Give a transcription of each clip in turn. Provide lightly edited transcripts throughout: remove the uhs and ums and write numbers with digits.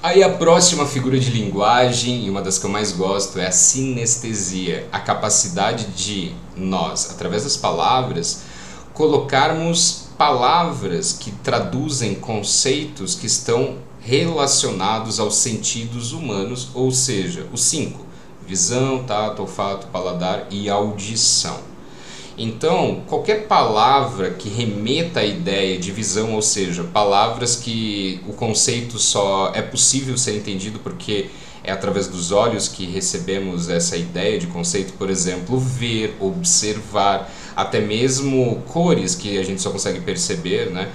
Aí a próxima figura de linguagem, e uma das que eu mais gosto, é a sinestesia, a capacidade de nós, através das palavras, colocarmos palavras que traduzem conceitos que estão relacionados aos sentidos humanos, ou seja, os cinco: visão, tato, olfato, paladar e audição. Então, qualquer palavra que remeta à ideia de visão, ou seja, palavras que o conceito só é possível ser entendido porque é através dos olhos que recebemos essa ideia de conceito, por exemplo, ver, observar, até mesmo cores que a gente só consegue perceber, né,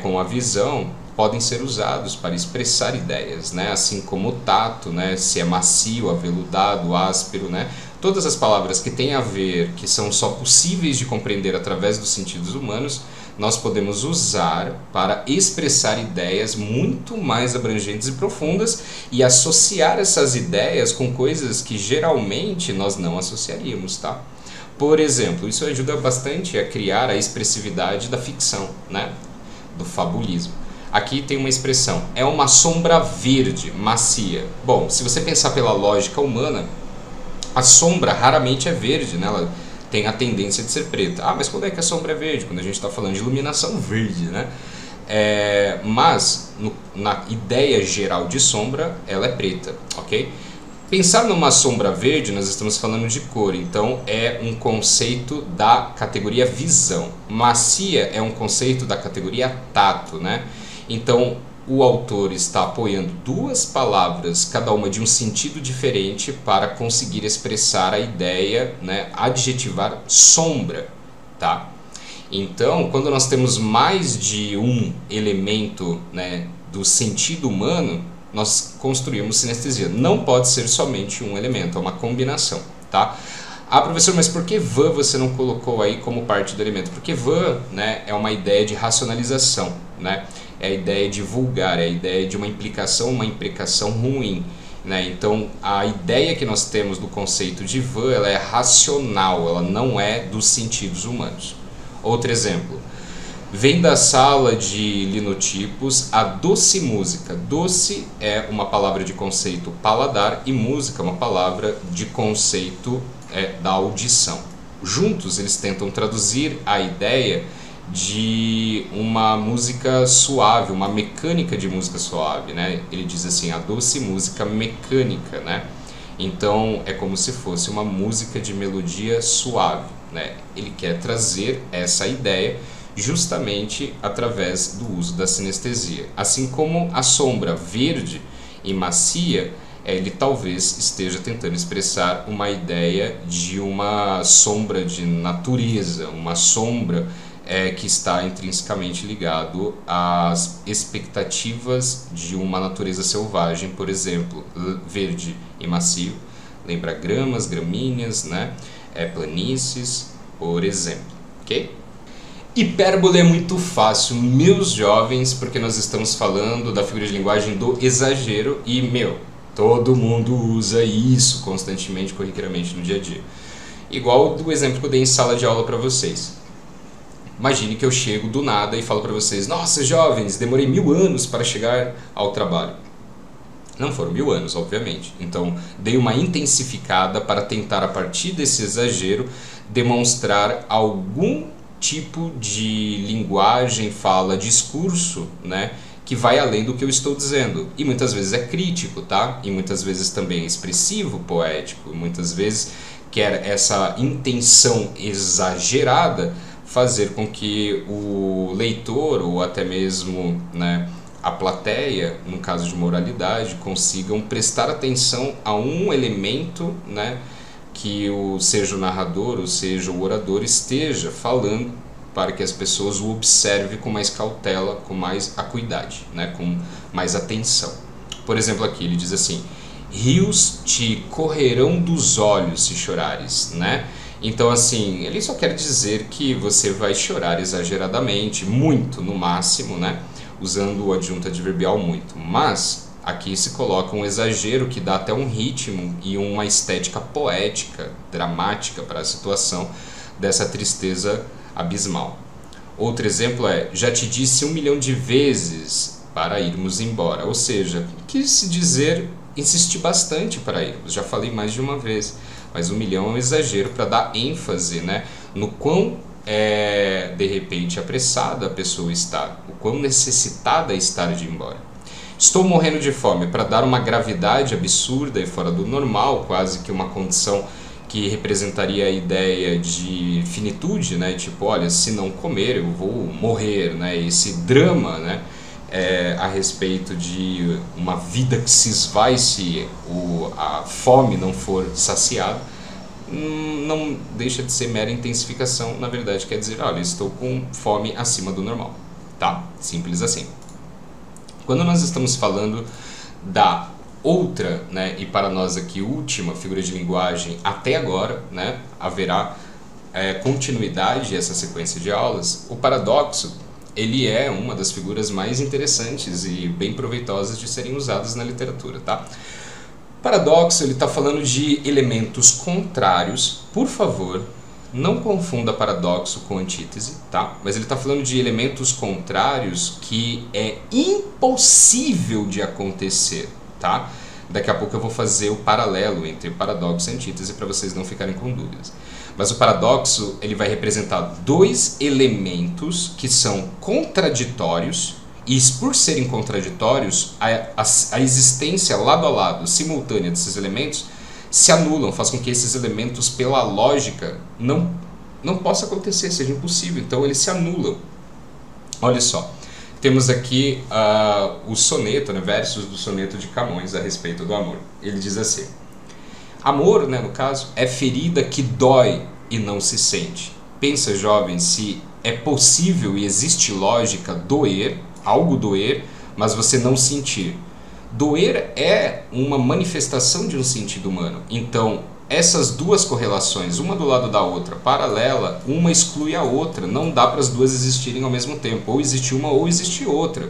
com a visão, podem ser usados para expressar ideias, né? Assim como o tato, né? Se é macio, aveludado, áspero, né? Todas as palavras que têm a ver, que são só possíveis de compreender através dos sentidos humanos, nós podemos usar para expressar ideias muito mais abrangentes e profundas e associar essas ideias com coisas que geralmente nós não associaríamos, tá? Por exemplo, isso ajuda bastante a criar a expressividade da ficção, né? Do fabulismo. Aqui tem uma expressão, é uma sombra verde, macia. Bom, se você pensar pela lógica humana, a sombra raramente é verde, né? Ela tem a tendência de ser preta. Ah, mas quando é que a sombra é verde? Quando a gente está falando de iluminação verde, né? Mas, na ideia geral de sombra, ela é preta, ok? Pensar numa sombra verde, nós estamos falando de cor, então é um conceito da categoria visão. Macia é um conceito da categoria tato, né? Então, o autor está apoiando duas palavras, cada uma de um sentido diferente, para conseguir expressar a ideia, né, adjetivar sombra, tá? Então, quando nós temos mais de um elemento, né, do sentido humano, nós construímos sinestesia. Não pode ser somente um elemento, é uma combinação, tá? Ah, professor, mas por que van você não colocou aí como parte do elemento? Porque van, né, é uma ideia de racionalização, né? É a ideia de vulgar, é a ideia de uma implicação ruim, né? Então, a ideia que nós temos do conceito de van, ela é racional, ela não é dos sentidos humanos. Outro exemplo, vem da sala de linotipos a doce música. Doce é uma palavra de conceito paladar e música é uma palavra de conceito da audição. Juntos eles tentam traduzir a ideia de uma música suave, uma mecânica de música suave, né? Ele diz assim, a doce música mecânica, né? Então é como se fosse uma música de melodia suave, né? Ele quer trazer essa ideia justamente através do uso da sinestesia. Assim como a sombra verde e macia, ele talvez esteja tentando expressar uma ideia de uma sombra de natureza, uma sombra que está intrinsecamente ligado às expectativas de uma natureza selvagem, por exemplo, verde e macio, lembra gramas, gramíneas, né? Planícies, por exemplo, ok? Hipérbole é muito fácil, meus jovens, porque nós estamos falando da figura de linguagem do exagero e, todo mundo usa isso constantemente, corriqueiramente no dia a dia. Igual do exemplo que eu dei em sala de aula para vocês. Imagine que eu chego do nada e falo para vocês, nossa, jovens, demorei 1000 anos para chegar ao trabalho. Não foram 1000 anos, obviamente. Então, dei uma intensificada para tentar, a partir desse exagero, demonstrar algum tipo de linguagem, fala, discurso, né, que vai além do que eu estou dizendo. E muitas vezes é crítico, tá? E muitas vezes também é expressivo, poético. Muitas vezes quer essa intenção exagerada fazer com que o leitor, ou até mesmo, né, a plateia, no caso de moralidade, consigam prestar atenção a um elemento, né, que seja o narrador, ou seja o orador, esteja falando, para que as pessoas o observem com mais cautela, com mais acuidade, né, com mais atenção. Por exemplo, aqui ele diz assim, rios te correrão dos olhos se chorares, né? Então, assim, ele só quer dizer que você vai chorar exageradamente, muito no máximo, né? Usando o adjunto adverbial muito. Mas aqui se coloca um exagero que dá até um ritmo e uma estética poética, dramática para a situação dessa tristeza abismal. Outro exemplo é, já te disse 1 milhão de vezes para irmos embora. Ou seja, quis dizer insistir bastante para irmos. Já falei mais de uma vez, mas 1 milhão é um exagero para dar ênfase, né, no quão de repente apressada a pessoa está, o quão necessitada está de ir embora. Estou morrendo de fome, para dar uma gravidade absurda e fora do normal, quase que uma condição que representaria a ideia de finitude, né? Tipo, olha, se não comer eu vou morrer, né? Esse drama, né? A respeito de uma vida que se esvai se a fome não for saciada, não deixa de ser mera intensificação. Na verdade quer dizer, olha, estou com fome acima do normal, tá? Simples assim. Quando nós estamos falando da outra, né, e para nós aqui última figura de linguagem até agora, né, haverá continuidade essa sequência de aulas, o paradoxo, ele é uma das figuras mais interessantes e bem proveitosas de serem usadas na literatura, tá? Paradoxo, ele está falando de elementos contrários. Por favor, não confunda paradoxo com antítese, tá? Mas ele está falando de elementos contrários que é impossível de acontecer, tá? Daqui a pouco eu vou fazer o paralelo entre paradoxo e antítese para vocês não ficarem com dúvidas. Mas o paradoxo, ele vai representar dois elementos que são contraditórios, e por serem contraditórios, a existência lado a lado, simultânea desses elementos, se anulam, faz com que esses elementos, pela lógica, não possa acontecer, seja impossível. Então eles se anulam. Olha só, temos aqui o soneto, né, versos do soneto de Camões a respeito do amor. Ele diz assim: amor, né, no caso, é ferida que dói e não se sente. Pensa, jovem, se é possível e existe lógica doer, algo doer, mas você não sentir. Doer é uma manifestação de um sentido humano. Então, essas duas correlações, uma do lado da outra, paralela, uma exclui a outra. Não dá para as duas existirem ao mesmo tempo. Ou existe uma ou existe outra.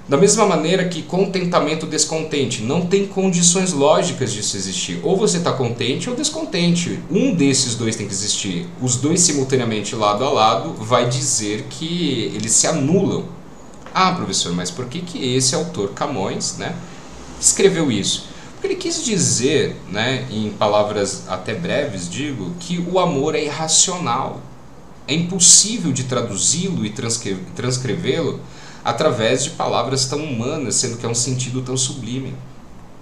Da mesma maneira que contentamento descontente, não tem condições lógicas disso existir. Ou você está contente ou descontente. Um desses dois tem que existir. Os dois simultaneamente lado a lado vai dizer que eles se anulam. Ah, professor, mas por que esse autor Camões, né, escreveu isso? Porque ele quis dizer, né, em palavras até breves, digo, que o amor é irracional. É impossível de traduzi-lo e transcrevê-lo através de palavras tão humanas, sendo que é um sentido tão sublime.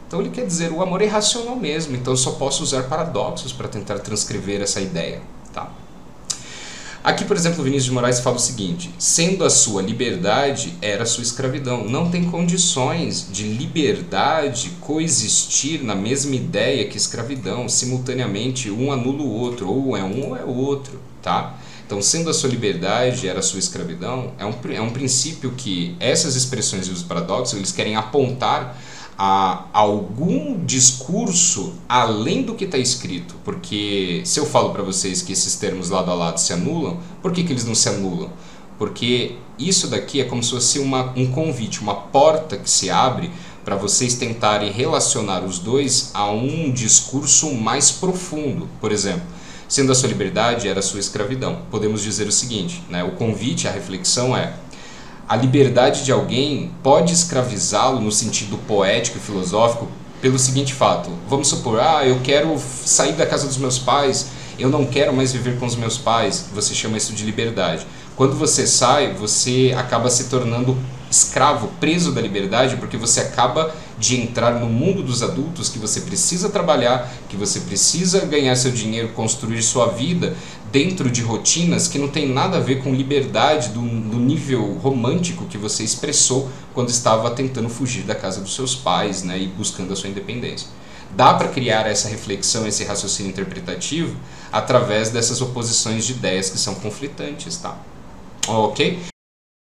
Então ele quer dizer, o amor é irracional mesmo, então eu só posso usar paradoxos para tentar transcrever essa ideia, tá? Aqui, por exemplo, Vinícius de Moraes fala o seguinte: sendo a sua liberdade, era a sua escravidão. Não tem condições de liberdade coexistir na mesma ideia que escravidão. Simultaneamente, um anula o outro, ou é um ou é outro, tá? Então, sendo a sua liberdade, era a sua escravidão, é um princípio que essas expressões e os paradoxos, eles querem apontar a algum discurso além do que está escrito. Porque se eu falo para vocês que esses termos lado a lado se anulam, por que eles não se anulam? Porque isso daqui é como se fosse um convite, uma porta que se abre para vocês tentarem relacionar os dois a um discurso mais profundo. Por exemplo, sendo a sua liberdade, era a sua escravidão. Podemos dizer o seguinte, né? O convite à reflexão é: a liberdade de alguém pode escravizá-lo no sentido poético e filosófico pelo seguinte fato. Vamos supor, eu quero sair da casa dos meus pais, eu não quero mais viver com os meus pais. Você chama isso de liberdade. Quando você sai, você acaba se tornando escravo, preso da liberdade, porque você acaba de entrar no mundo dos adultos, que você precisa trabalhar, que você precisa ganhar seu dinheiro, construir sua vida dentro de rotinas que não tem nada a ver com liberdade do nível romântico que você expressou quando estava tentando fugir da casa dos seus pais, né, e buscando a sua independência. Dá para criar essa reflexão, esse raciocínio interpretativo através dessas oposições de ideias que são conflitantes, tá? Ok?